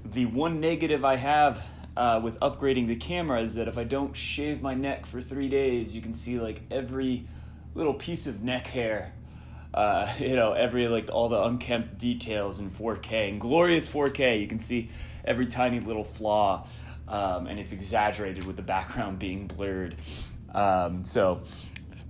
The one negative I have with upgrading the camera is that if I don't shave my neck for 3 days, you can see like every little piece of neck hair, every like all the unkempt details in 4K. In glorious 4K, you can see every tiny little flaw, and it's exaggerated with the background being blurred. So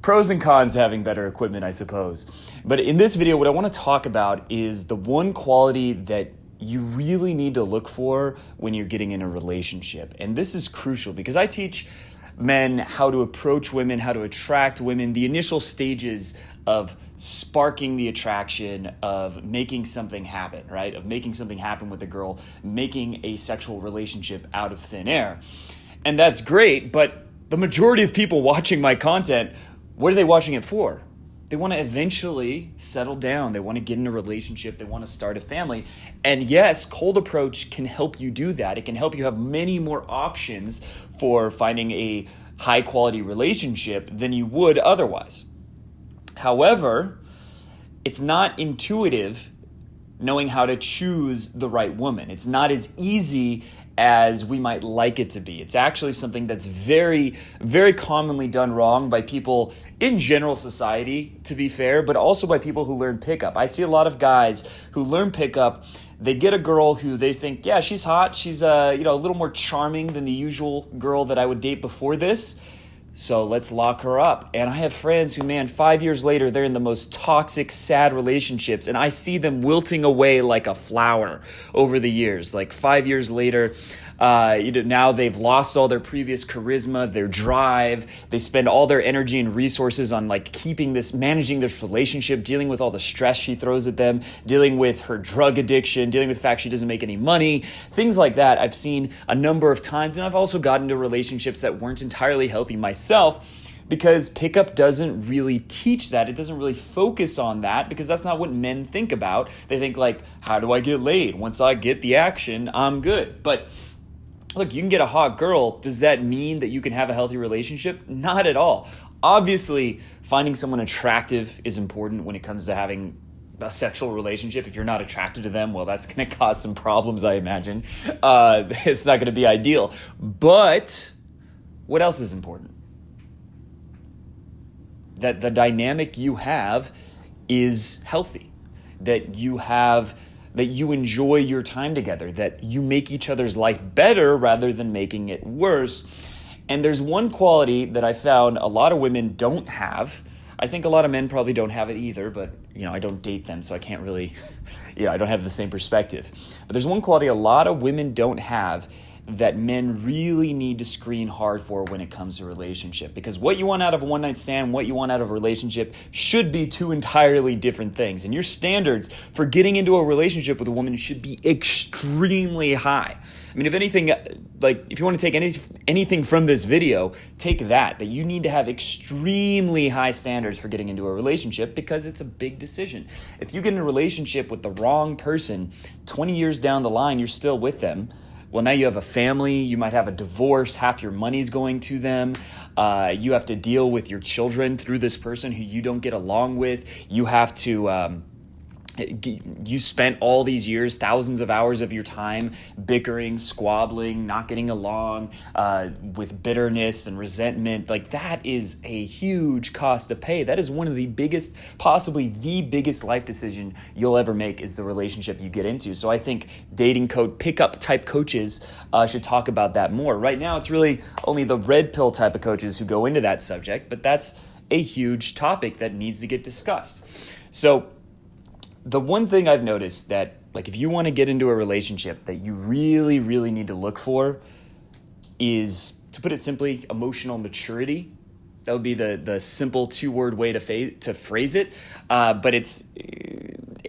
pros and cons to having better equipment, I suppose. But in this video, what I want to talk about is the one quality that you really need to look for when you're getting in a relationship. And this is crucial because I teach men how to approach women, how to attract women, the initial stages of sparking the attraction, of making something happen, right? Of making something happen with a girl, making a sexual relationship out of thin air. And that's great, but the majority of people watching my content, what are they watching it for? They want to eventually settle down. They want to get in a relationship. They want to start a family. And yes, cold approach can help you do that. It can help you have many more options for finding a high quality relationship than you would otherwise. However, it's not intuitive knowing how to choose the right woman. It's not as easy as we might like it to be. It's actually something that's very, very commonly done wrong by people in general society, to be fair, but also by people who learn pickup. I see a lot of guys who learn pickup. They get a girl who they think, yeah, she's hot. She's a little more charming than the usual girl that I would date before this. So let's lock her up. And I have friends who, 5 years later, they're in the most toxic, sad relationships. And I see them wilting away like a flower over the years. Like 5 years later, now they've lost all their previous charisma, their drive. They spend all their energy and resources on managing this relationship, dealing with all the stress she throws at them, dealing with her drug addiction, dealing with the fact she doesn't make any money, things like that. I've seen a number of times, and I've also gotten into relationships that weren't entirely healthy myself, because pickup doesn't really teach that. It doesn't really focus on that because that's not what men think about. They think like, how do I get laid? Once I get the action, I'm good. But look, you can get a hot girl. Does that mean that you can have a healthy relationship? Not at all. Obviously, finding someone attractive is important when it comes to having a sexual relationship. If you're not attracted to them, well, that's going to cause some problems, I imagine. It's not going to be ideal. But what else is important? That the dynamic you have is healthy, that you enjoy your time together, that you make each other's life better rather than making it worse. And there's one quality that I found a lot of women don't have. I think a lot of men probably don't have it either, but I don't date them, so I can't really, I don't have the same perspective. But there's one quality a lot of women don't have that men really need to screen hard for when it comes to a relationship. Because what you want out of a one-night stand, what you want out of a relationship should be two entirely different things. And your standards for getting into a relationship with a woman should be extremely high. I mean, if anything, if you want to take anything from this video, take that you need to have extremely high standards for getting into a relationship, because it's a big decision. If you get in a relationship with the wrong person, 20 years down the line, you're still with them. Well, now you have a family, you might have a divorce, half your money's going to them. You have to deal with your children through this person who you don't get along with. You have to, you spent all these years, thousands of hours of your time bickering, squabbling, not getting along, with bitterness and resentment. Like, that is a huge cost to pay. That is one of the biggest, possibly the biggest life decision you'll ever make, is the relationship you get into. So I think pickup type coaches should talk about that more. Right now, it's really only the red pill type of coaches who go into that subject, but that's a huge topic that needs to get discussed. So the one thing I've noticed that, if you want to get into a relationship, that you really, really need to look for is, to put it simply, emotional maturity. That would be the simple two-word way to phrase it. But it's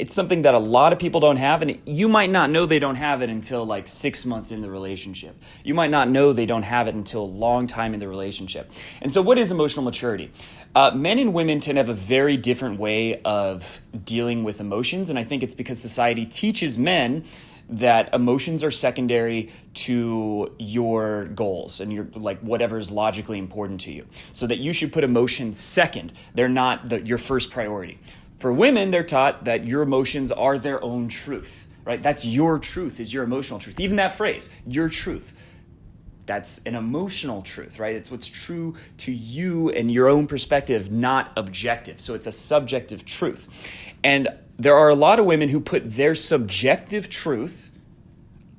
something that a lot of people don't have, and you might not know they don't have it until 6 months in the relationship. You might not know they don't have it until a long time in the relationship. And so what is emotional maturity? Men and women tend to have a very different way of dealing with emotions, and I think it's because society teaches men that emotions are secondary to your goals and your whatever is logically important to you, so that you should put emotions second. They're not your first priority. For women, they're taught that your emotions are their own truth, right? That's your truth, is your emotional truth. Even that phrase, your truth, that's an emotional truth, right? It's what's true to you and your own perspective, not objective. So it's a subjective truth. And there are a lot of women who put their subjective truth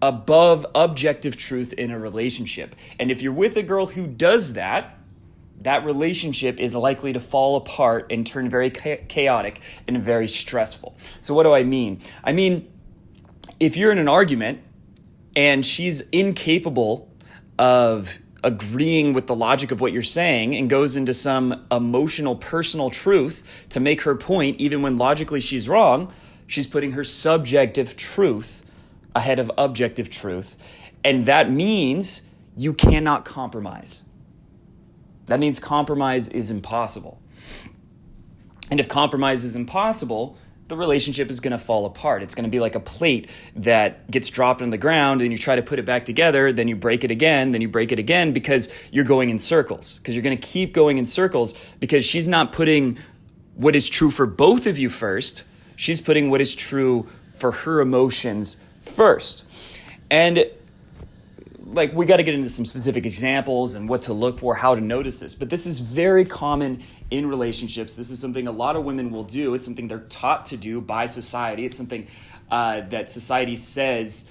above objective truth in a relationship. And if you're with a girl who does that, that relationship is likely to fall apart and turn very chaotic and very stressful. So what do I mean? I mean, if you're in an argument and she's incapable of agreeing with the logic of what you're saying and goes into some emotional, personal truth to make her point, even when logically she's wrong, she's putting her subjective truth ahead of objective truth. And that means you cannot compromise. That means compromise is impossible. And if compromise is impossible, the relationship is going to fall apart. It's going to be like a plate that gets dropped on the ground and you try to put it back together, then you break it again, then you break it again because you're going in circles. Because you're going to keep going in circles because she's not putting what is true for both of you first. She's putting what is true for her emotions first. And like, we got to get into some specific examples and what to look for, how to notice this. But this is very common in relationships. This is something a lot of women will do. It's something they're taught to do by society. It's something that society says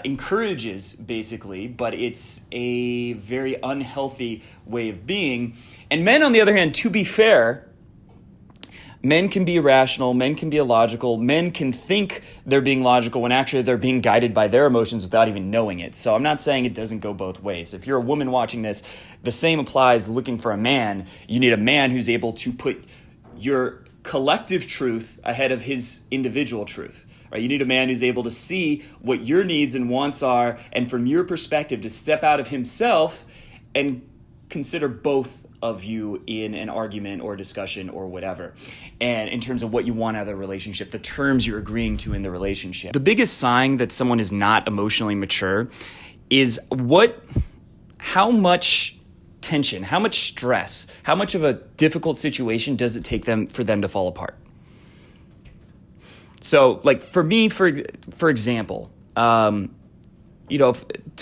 encourages, basically, but it's a very unhealthy way of being. And men, on the other hand, to be fair, men can be irrational, men can be illogical, men can think they're being logical when actually they're being guided by their emotions without even knowing it. So I'm not saying it doesn't go both ways. If you're a woman watching this, the same applies looking for a man. You need a man who's able to put your collective truth ahead of his individual truth. Right? You need a man who's able to see what your needs and wants are, and from your perspective to step out of himself and consider both of you in an argument or discussion or whatever. And in terms of what you want out of the relationship, the terms you're agreeing to in the relationship. The biggest sign that someone is not emotionally mature is how much tension, how much stress, how much of a difficult situation does it take for them to fall apart? So like for me, for example, to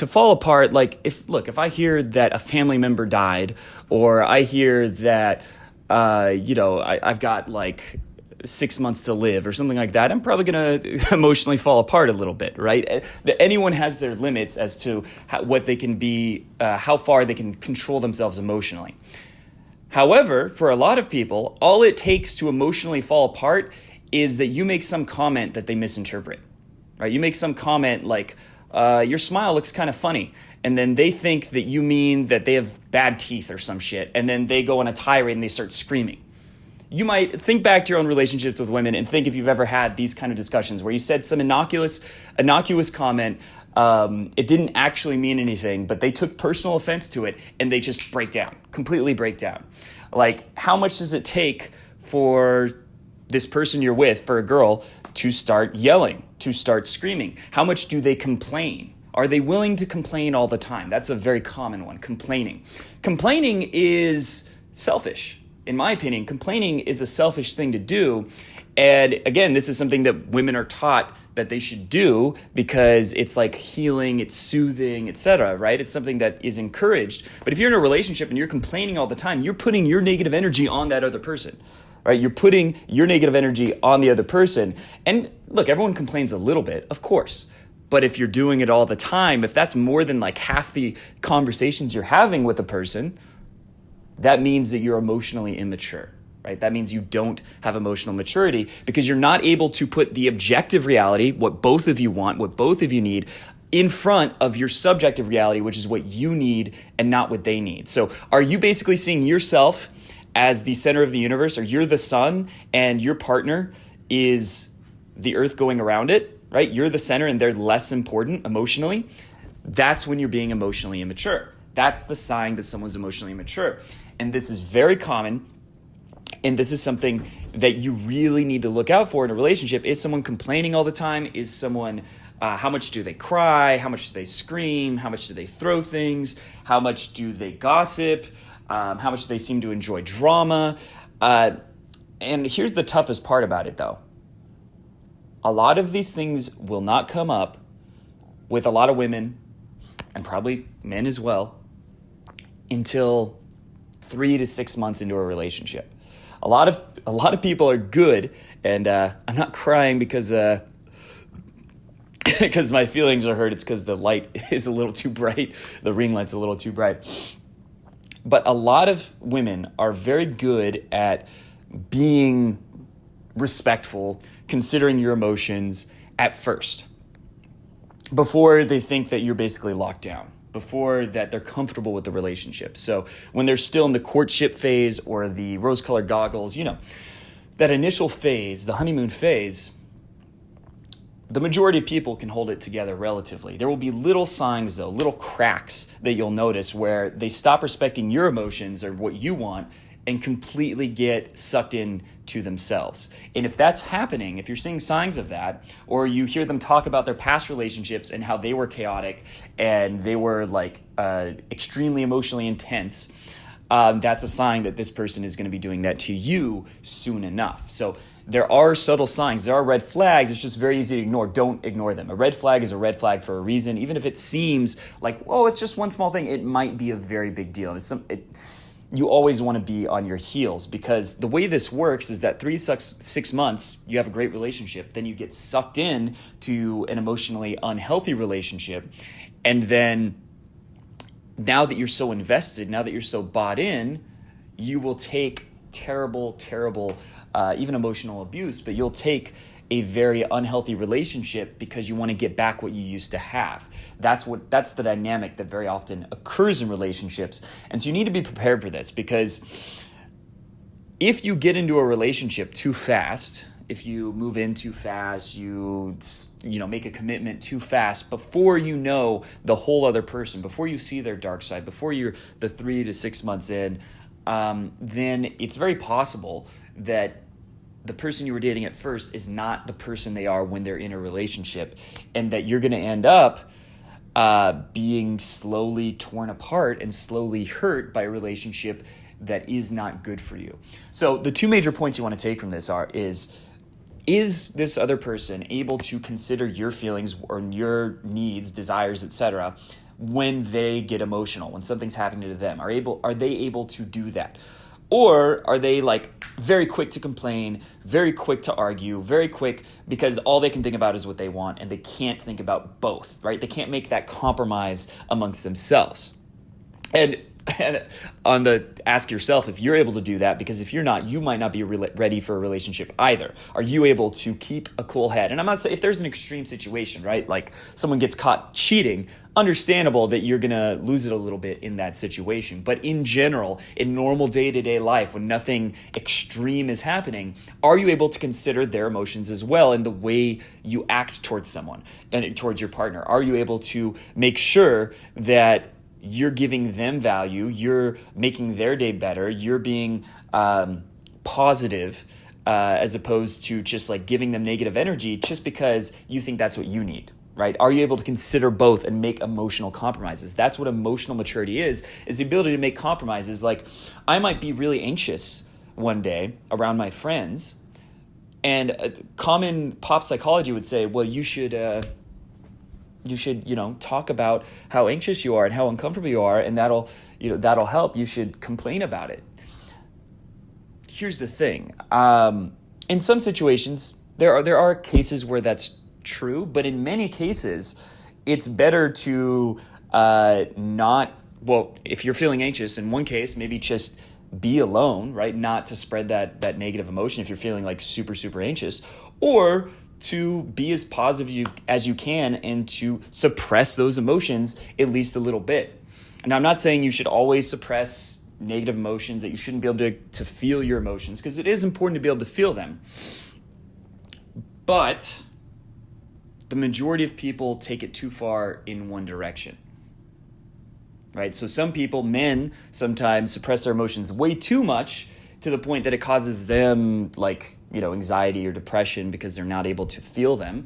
fall apart, like if I hear that a family member died, or I hear that, I've got like 6 months to live or something like that, I'm probably going to emotionally fall apart a little bit, right? Anyone has their limits as to what they can be, how far they can control themselves emotionally. However, for a lot of people, all it takes to emotionally fall apart is that you make some comment that they misinterpret, right? You make some comment like, your smile looks kind of funny. And then they think that you mean that they have bad teeth or some shit. And then they go on a tirade and they start screaming. You might think back to your own relationships with women and think if you've ever had these kind of discussions where you said some innocuous comment. It didn't actually mean anything, but they took personal offense to it and they just completely break down. Like, how much does it take for this person you're with, for a girl, to start yelling, to start screaming? How much do they complain? Are they willing to complain all the time? That's a very common one, complaining. Complaining is selfish. In my opinion, complaining is a selfish thing to do. And again, this is something that women are taught that they should do because it's like healing, it's soothing, etc., right? It's something that is encouraged. But if you're in a relationship and you're complaining all the time, you're putting your negative energy on that other person. Right? You're putting your negative energy on the other person. And look, everyone complains a little bit, of course. But if you're doing it all the time, if that's more than like half the conversations you're having with a person, that means that you're emotionally immature, right? That means you don't have emotional maturity because you're not able to put the objective reality, what both of you want, what both of you need, in front of your subjective reality, which is what you need and not what they need. So are you basically seeing yourself as the center of the universe, or you're the sun and your partner is the earth going around it, right? You're the center and they're less important emotionally. That's when you're being emotionally immature. That's the sign that someone's emotionally immature. And this is very common. And this is something that you really need to look out for in a relationship. Is someone complaining all the time? Is someone, how much do they cry? How much do they scream? How much do they throw things? How much do they gossip? How much they seem to enjoy drama. And here's the toughest part about it, though. a lot of these things will not come up with a lot of women, and probably men as well, until 3 to 6 months into a relationship. A lot of people are good, and I'm not crying because because my feelings are hurt. It's because the light is a little too bright. The ring light's a little too bright. But a lot of women are very good at being respectful, considering your emotions at first, before they think that you're basically locked down, before that they're comfortable with the relationship. So when they're still in the courtship phase or the rose-colored goggles, that initial phase, the honeymoon phase, the majority of people can hold it together relatively. There will be little signs, though, little cracks that you'll notice where they stop respecting your emotions or what you want and completely get sucked in to themselves. And if that's happening, if you're seeing signs of that, or you hear them talk about their past relationships and how they were chaotic and they were extremely emotionally intense, that's a sign that this person is going to be doing that to you soon enough. So there are subtle signs. There are red flags. It's just very easy to ignore. Don't ignore them. A red flag is a red flag for a reason. Even if it seems like, it's just one small thing, it might be a very big deal. You always want to be on your heels, because the way this works is that 3 to 6 months, you have a great relationship. Then you get sucked in to an emotionally unhealthy relationship. And then now that you're so invested, now that you're so bought in, you will take terrible, even emotional abuse, but you'll take a very unhealthy relationship because you want to get back what you used to have. That's the dynamic that very often occurs in relationships. And so you need to be prepared for this, because if you get into a relationship too fast, if you move in too fast, you make a commitment too fast before you know the whole other person, before you see their dark side, before you're the 3 to 6 months in, then it's very possible that the person you were dating at first is not the person they are when they're in a relationship, and that you're going to end up being slowly torn apart and slowly hurt by a relationship that is not good for you. So the two major points you want to take from this is this other person able to consider your feelings or your needs, desires, etc., when they get emotional, when something's happening to them? Are they able to do that? Or are they very quick to complain, very quick to argue, very quick because all they can think about is what they want, and they can't think about both, right? They can't make that compromise amongst themselves. And on the ask yourself if you're able to do that, because if you're not, you might not be ready for a relationship either. Are you able to keep a cool head? And I'm not saying if there's an extreme situation, right? Like someone gets caught cheating, understandable that you're going to lose it a little bit in that situation. But in general, in normal day-to-day life, when nothing extreme is happening, are you able to consider their emotions as well in the way you act towards someone and towards your partner? Are you able to make sure that you're giving them value, you're making their day better, you're being positive as opposed to just giving them negative energy just because you think that's what you need, right? Are you able to consider both and make emotional compromises? That's what emotional maturity is the ability to make compromises. I might be really anxious one day around my friends, and common pop psychology would say, well, you should talk about how anxious you are and how uncomfortable you are, and that'll help. You should complain about it. Here's the thing. In some situations, there are cases where that's true, but in many cases, it's better to if you're feeling anxious, in one case, maybe just be alone, right? Not to spread that negative emotion if you're feeling super, super anxious, or to be as positive as you can and to suppress those emotions at least a little bit. Now, I'm not saying you should always suppress negative emotions, that you shouldn't be able to feel your emotions, because it is important to be able to feel them. But the majority of people take it too far in one direction, right? So some people, men, sometimes suppress their emotions way too much to the point that it causes them anxiety or depression because they're not able to feel them.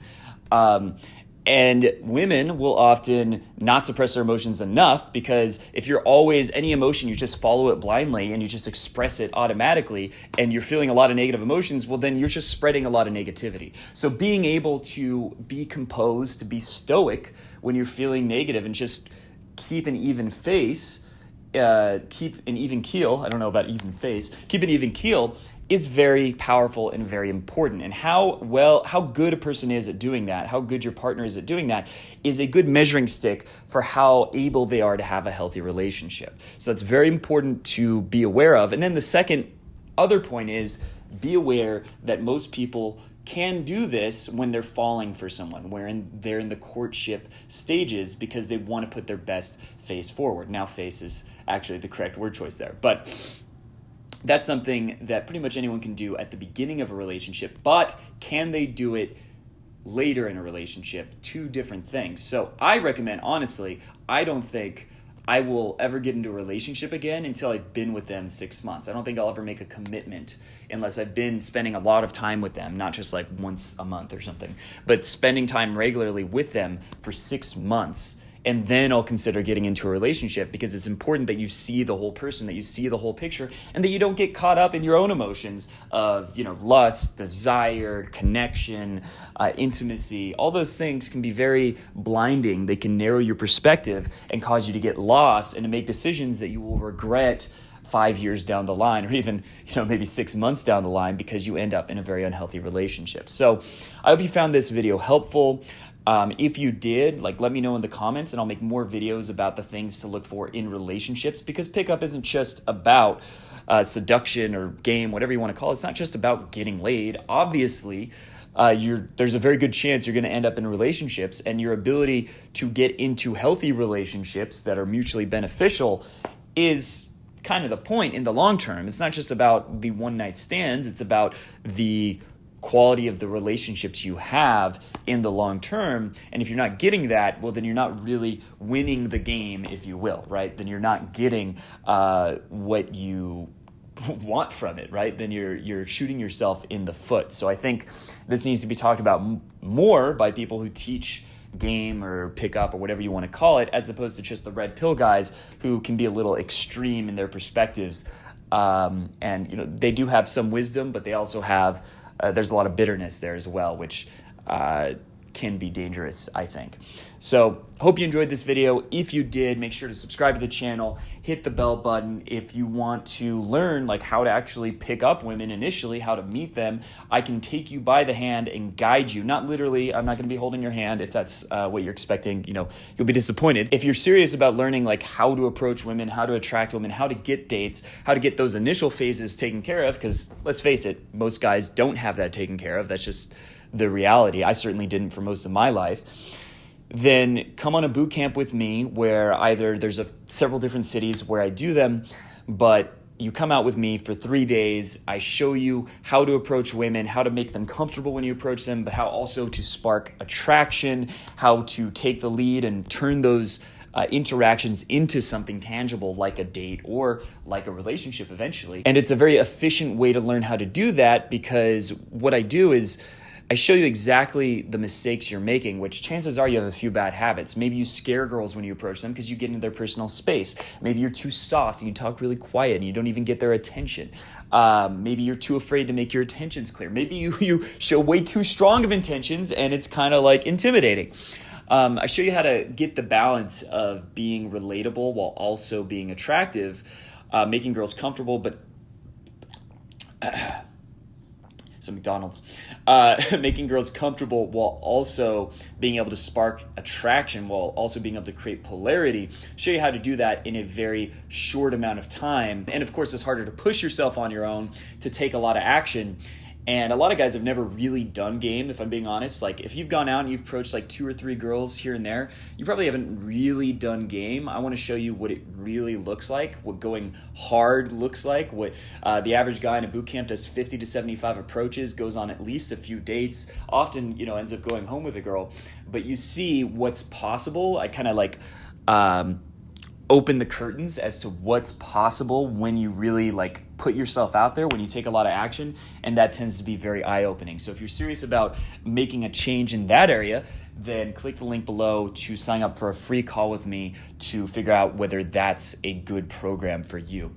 And women will often not suppress their emotions enough, because if you're always, any emotion, you just follow it blindly and you just express it automatically, and you're feeling a lot of negative emotions, well, then you're just spreading a lot of negativity. So being able to be composed, to be stoic when you're feeling negative, and just keep an even face, keep an even keel, I don't know about even face, keep an even keel is very powerful and very important. And how good a person is at doing that, how good your partner is at doing that, is a good measuring stick for how able they are to have a healthy relationship. So it's very important to be aware of. And then the second other point is, be aware that most people can do this when they're falling for someone, they're in the courtship stages, because they want to put their best face forward. Now, face is actually the correct word choice there, but that's something that pretty much anyone can do at the beginning of a relationship. But can they do it later in a relationship? Two different things. So I recommend, honestly, I don't think I will ever get into a relationship again until I've been with them 6 months. I don't think I'll ever make a commitment unless I've been spending a lot of time with them, not just like once a month or something, but spending time regularly with them for 6 months. And then I'll consider getting into a relationship, because it's important that you see the whole person, that you see the whole picture, and that you don't get caught up in your own emotions of, lust, desire, connection, intimacy. All those things can be very blinding. They can narrow your perspective and cause you to get lost and to make decisions that you will regret 5 years down the line, or even, maybe 6 months down the line, because you end up in a very unhealthy relationship. So I hope you found this video helpful. If you did, let me know in the comments, and I'll make more videos about the things to look for in relationships, because pickup isn't just about seduction or game, whatever you want to call it. It's not just about getting laid. Obviously, there's a very good chance you're going to end up in relationships, and your ability to get into healthy relationships that are mutually beneficial is kind of the point in the long term. It's not just about the one-night stands. It's about the quality of the relationships you have in the long term. And if you're not getting that, well, then you're not really winning the game, if you will, right? Then you're not getting what you want from it, right? Then you're shooting yourself in the foot. So I think this needs to be talked about more by people who teach game or pickup or whatever you want to call it, as opposed to just the red pill guys who can be a little extreme in their perspectives. And they do have some wisdom, but they also have there's a lot of bitterness there as well, which can be dangerous, I think. So hope you enjoyed this video. If you did, make sure to subscribe to the channel, hit the bell button. If you want to learn how to actually pick up women initially, how to meet them, I can take you by the hand and guide you. Not literally, I'm not going to be holding your hand. If that's what you're expecting, you'll be disappointed. If you're serious about learning how to approach women, how to attract women, how to get dates, how to get those initial phases taken care of, because let's face it, most guys don't have that taken care of. That's just the reality. I certainly didn't for most of my life. Then come on a boot camp with me, where either there's several different cities where I do them, but you come out with me for 3 days. I show you how to approach women, how to make them comfortable when you approach them, but how also to spark attraction, how to take the lead and turn those interactions into something tangible, like a date or like a relationship eventually. And it's a very efficient way to learn how to do that, because what I do is I show you exactly the mistakes you're making, which chances are you have a few bad habits. Maybe you scare girls when you approach them because you get into their personal space. Maybe you're too soft and you talk really quiet and you don't even get their attention. Maybe you're too afraid to make your intentions clear. Maybe you show way too strong of intentions and it's kind of intimidating. I show you how to get the balance of being relatable while also being attractive, making girls comfortable, but some McDonald's, making girls comfortable while also being able to spark attraction, while also being able to create polarity. Show you how to do that in a very short amount of time. And of course, it's harder to push yourself on your own, to take a lot of action. And a lot of guys have never really done game, if I'm being honest. If you've gone out and you've approached 2 or 3 girls here and there, you probably haven't really done game. I want to show you what it really looks like, what going hard looks like, what the average guy in a boot camp does 50 to 75 approaches, goes on at least a few dates, often, ends up going home with a girl. But you see what's possible. I kind of open the curtains as to what's possible when you really put yourself out there, when you take a lot of action, and that tends to be very eye-opening. So if you're serious about making a change in that area, then click the link below to sign up for a free call with me to figure out whether that's a good program for you.